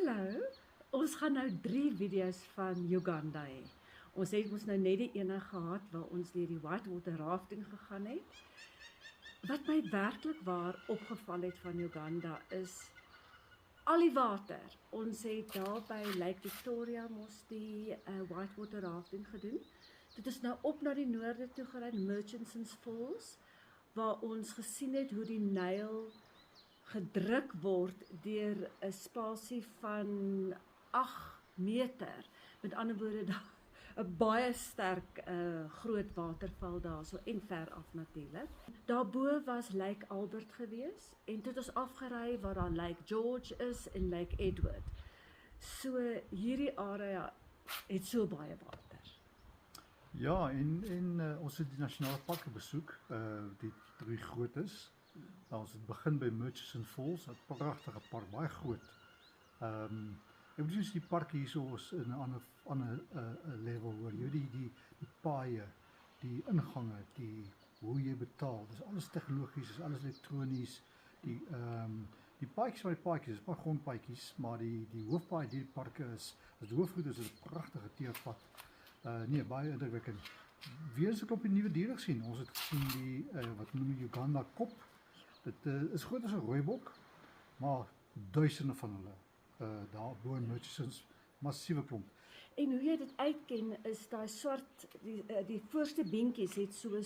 Hallo, ons gaan nou 3 video's van Uganda hê. Ons het nou net die ene gehad waar ons deur die whitewater rafting gegaan het. Wat my werklik waar opgeval het van Uganda is al die water. Ons het daar by Lake Victoria mos die whitewater rafting gedoen. Dit is nou op na die noorde toe gery, Murchison's Falls, waar ons gesien het hoe die Nyl gedruk word deur 'n spasie van 8 meter. Met ander woorde, daar 'n baie sterk groot waterval daar so en ver af natuurlik. Daarbo was Lake Albert gewees en toe het ons afgery waar daar Lake George is en Lake Edward. So hierdie area het so baie water. Ja, en ons het die nasionale parke besoek, die 3 grootes. Ons het begin by Murchison Falls, 'n pragtige park, baie groot. Ek moet sê die park hierso is in 'n ander level hoor. Jy weet die paaie, die ingange, hoe jy betaal. Dis alles tegnologies, dis alles elektronies. Die paadjies van die paadjies, is maar grondpaadjies, maar die hoofpaai die parke is die hoofroete is 'n pragtige teerpad. Nee, baie indrukwekkend. Weer eens 'n klopie nuwe diere gesien. Ons het gesien die wat noem jy Uganda kop. Dit is groot as 'n rooibok, maar duisende van hulle daar bo in Murchison's, massiewe klomp. En hoe jy dit uitken is daai swart die voorste beentjies het so 'n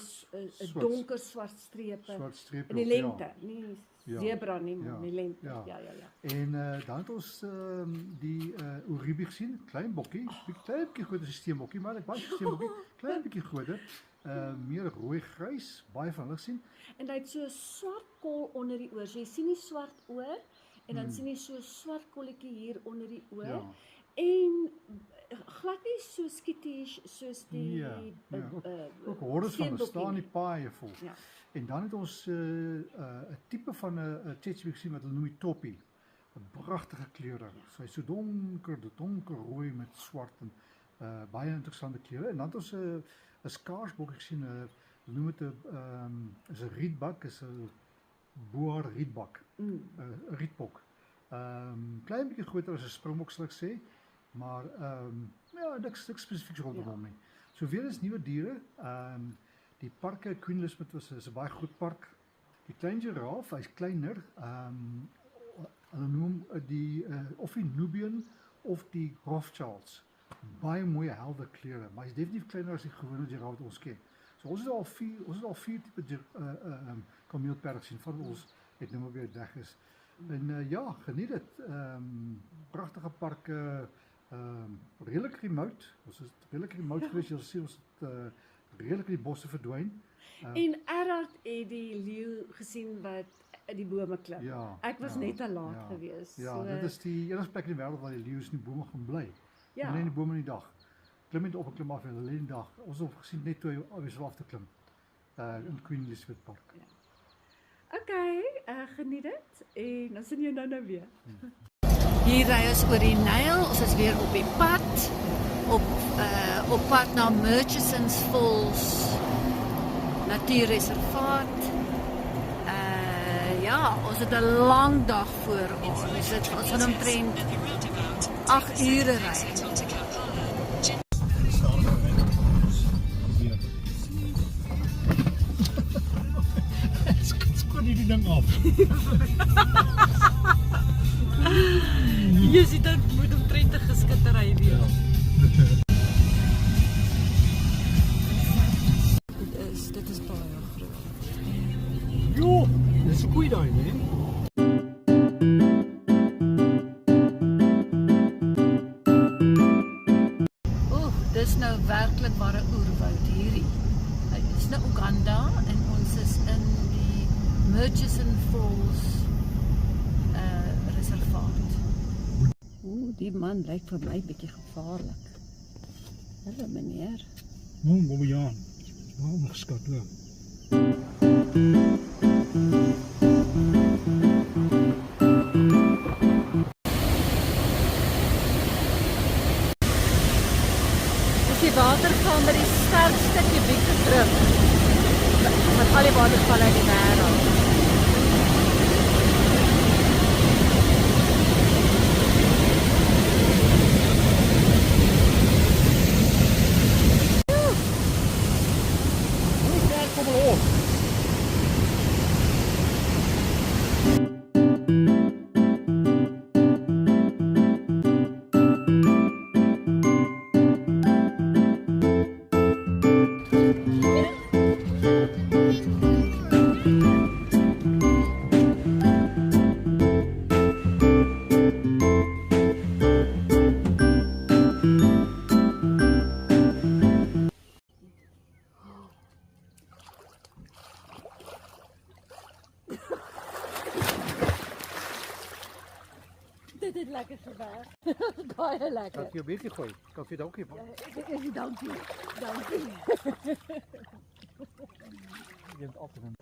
donker swart strepe in die lengte, nie zebra nie, maar in die lengte. Ja. En dan het ons die Oribi gesien, klein bokkie, klein bietjie groter as 'n steenbokkie, maar ek baie steenbokkie, klein bietjie groter. Meer rooi-grys, baie van hulle gesien. En hy het so 'n swart kol onder die oor. So jy sien die swart oor en dan sien jy so 'n swart kolletjie hier onder die oor. Ja. En glad nie so skittish soos die ook hordes van hulle staan die paaie vol. Ja. En dan het ons 'n tipe van 'n tsetse gesien wat hulle noem die toppie. 'n Pragtige kleure. Sy is so donkerrooi met swart en baie interessante kleure. En dan het ons 'n skaarsbok gesien, hulle noem dit 'n rietbak, is 'n boer rietbak, 'n rietbok. Klein bietjie groter as 'n springbok sal ek sê, maar ja, niks spesifiek rondom hom nie. So weer is nuwe diere. Die parke Queen Elizabeth is 'n baie groot park. Die klein giraf, hy's kleiner. Hulle noem die of die Nubian of die Rothschilds. Baie mooi helder kleure, maar hy's definitief kleiner as die gewone giraf wat ons ken. So ons het al vier tipe kameelperd gesien van ons het nou maar weer weg is. En ja, geniet dit. Pragtige parke, redelik remote. Ons is redelik remote geweest, jy sien ons het redelik in die bosse verdwyn. En Erhard het die leeu gesien wat die bome klim. Ja, ek was net te laat geweest. Ja, dit is die enigste plek in die wêreld waar die leeu's in die bome gaan bly. Ja. Hulle in die bome in die dag. Klim net op en klim af en hulle in die dag. Ons het gesien net toe hy alweer af te klim. In Queen Elizabeth Park. Ja. Okay, geniet dit en dan sien jy nou weer. Hier ry ons oor die Nyl, ons is weer op die pad, op pad na Murchison's Falls Natuurreservaat. Ja, ons het 'n lang dag voor ons. Ons gaan omtrent 8 ure ry. Die ding af. Jy sien dit moet omtrent 'n geskittery wees. Dit is baie groot. Jo, dis 'n koei daai, né? Dis nou werklik ware oerwoud hierdie. Dit is nou Uganda en ons is in die Murchison Falls reservaat. Die man lyk vir my bietjie gevaarlik. Hallo meneer. Bobbejaan. Waarom geskat loop? Die waterval met die sterkste kubieke druk van al die watervalle in die wêreld. Dit het lekker gewerk. Baie lekker. Kan vir jou beetjie gooi. Kan vir jou dankie. Dankie. Dankie. Jy het altyd hier.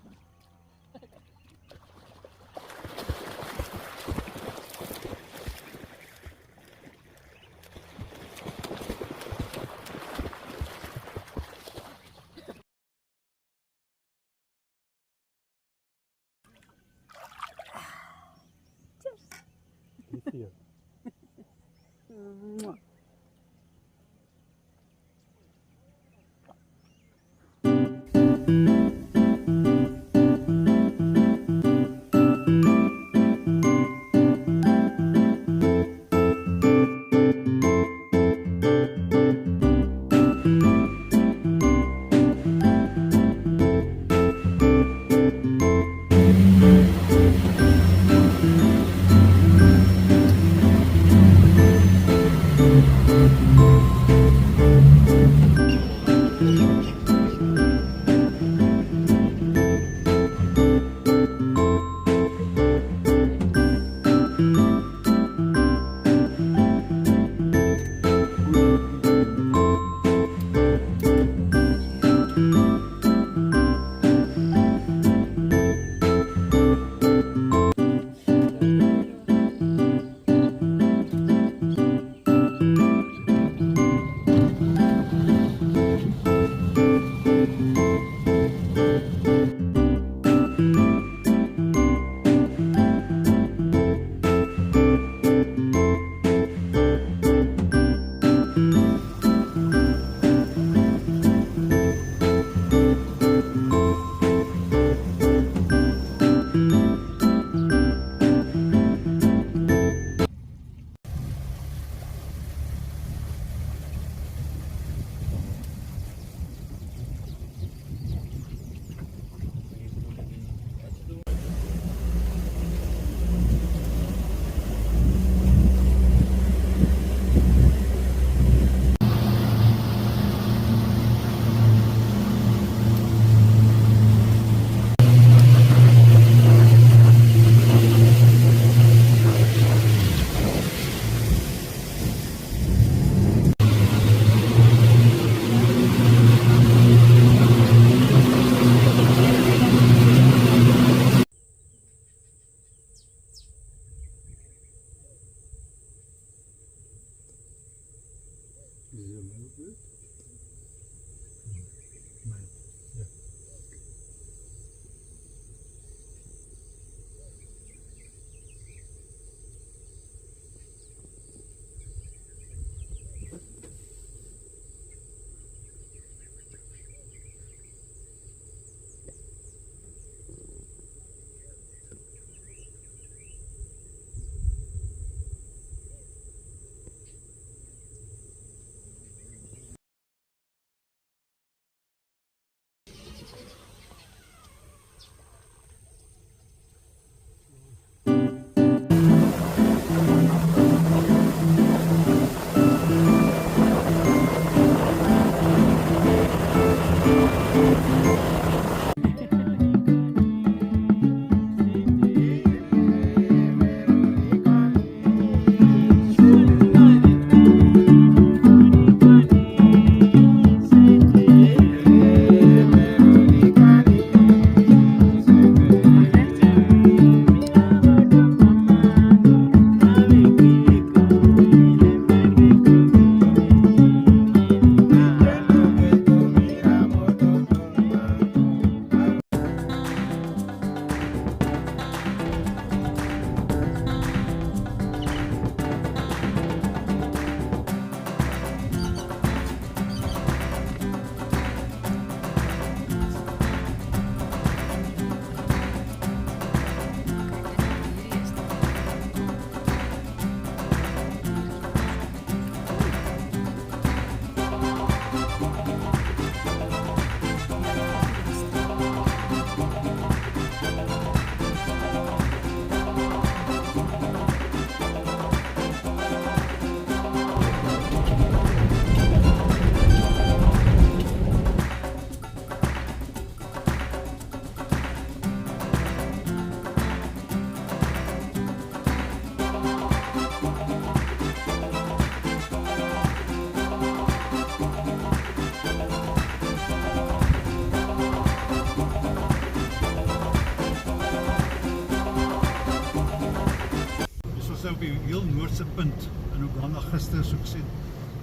Ons nou op die heel noordse punt in Uganda gister, so gesê,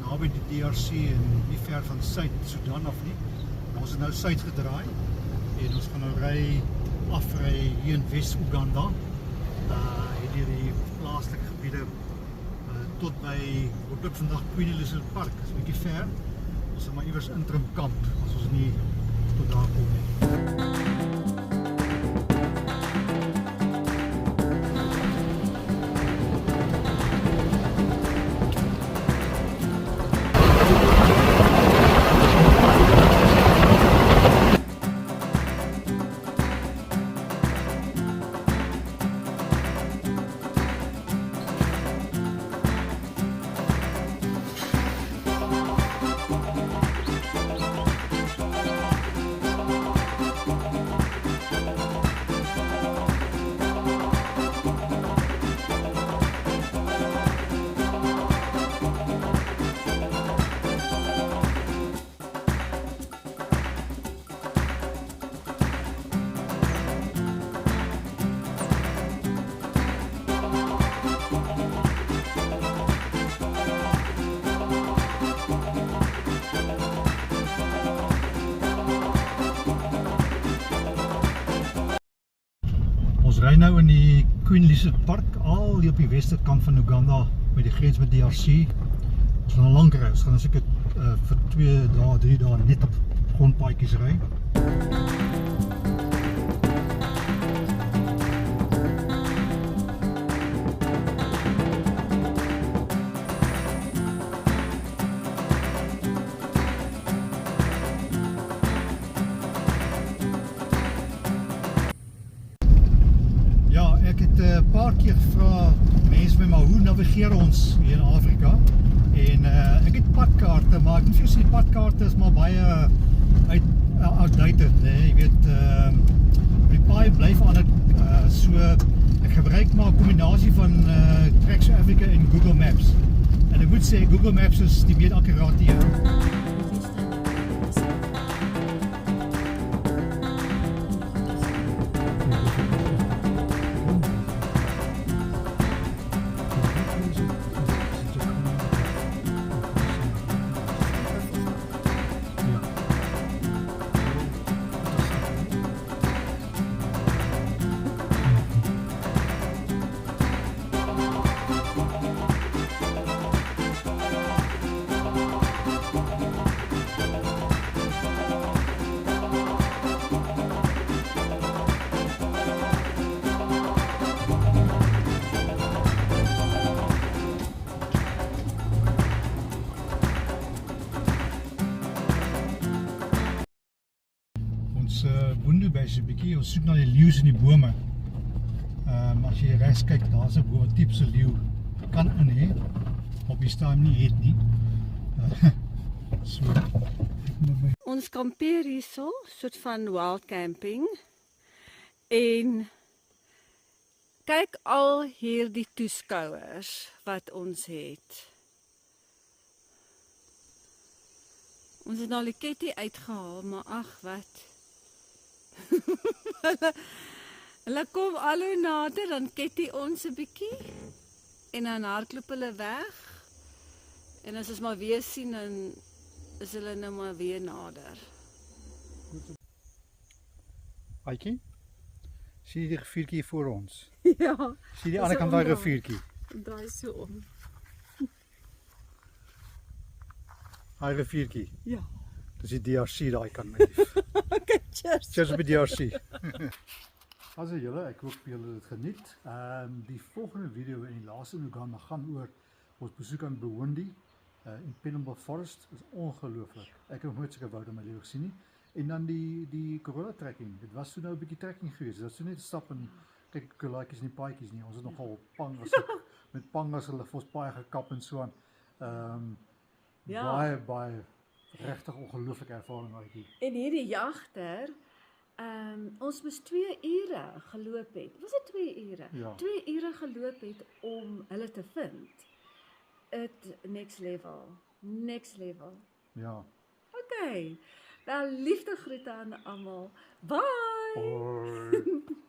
naby die DRC en nie ver van Suid-Sudan af nie. Ons het nou suid gedraai en ons gaan nou afry hier in Wes-Uganda. Hier die plaaslike gebiede tot by, hooplik vandag Queen Elizabeth Park. Dit is 'n bietjie ver. Ons sal maar iewers interim kamp as ons nie tot daar kom nie. Ons ry nou in die Queen Elizabeth Park, al hier op die westerkant van Uganda, by die grens met DRC. Ons gaan 'n lang ry, ons gaan seker vir 2 dae, 3 dae net op grondpaadjies ry. Ek het 'n paar keer gevra mense my maar hoe navigeer ons hier in Afrika en ek het padkaarte, maar ek moet vir jou sê die padkaarte is maar baie outdated, nee, jy weet die paai bly verander, so ek gebruik maar 'n kombinasie van Trek South Africa en Google Maps. En ek moet sê Google Maps is die meer akkurate een. Ons boendebees 'n bietjie, ons soek na die leeu's in die bome. As jy regs kyk, daar's 'n boom wat tipe leeu kan in hê. Op die stadium nie het nie. So. Ons kampeer hierso, soort van wild camping. En kyk al hierdie toeskouers wat ons het. Ons het nou die ketty uitgehaal, maar ag wat. Hulle kom al hoe nader, dan ketty ons 'n bietjie en dan hardloop hulle weg. En as ons maar weer sien, dan is hulle nou maar weer nader. Aitjie, sien jy die riviertjie hier voor ons? Ja. Sien die ander kant van die riviertjie? Draai so om. Hy riviertjie. Ja. Dis die DRC daai kant, my lief. Okay, cheers. Cheers op die DRC. As julle, ek hoop julle het geniet. Die volgende video in die laaste in Uganda gaan oor ons besoek aan Bwondi, Impenetrable Forest. Dit is ongelooflik. Ek het nog nooit sulke woud in my lewe gesien nie. En dan die Corolla trekking. Dit was so nou 'n bietjie trekking geweest. Dit was so net 'n stap en kyk kolaatjies en die paadjies nie. Ons het nogal pangas met pangas hulle vir ons paai gekap en so aan. Ja. Baie regtig ongelooflike ervaring daai. En hierdie jagter, ons moes 2 ure geloop het. Was dit 2 ure? Ja. 2 ure geloop het om hulle te vind. Next level. Next level. Ja. Okay. Wel liefde groete aan almal. Bye. Hoi.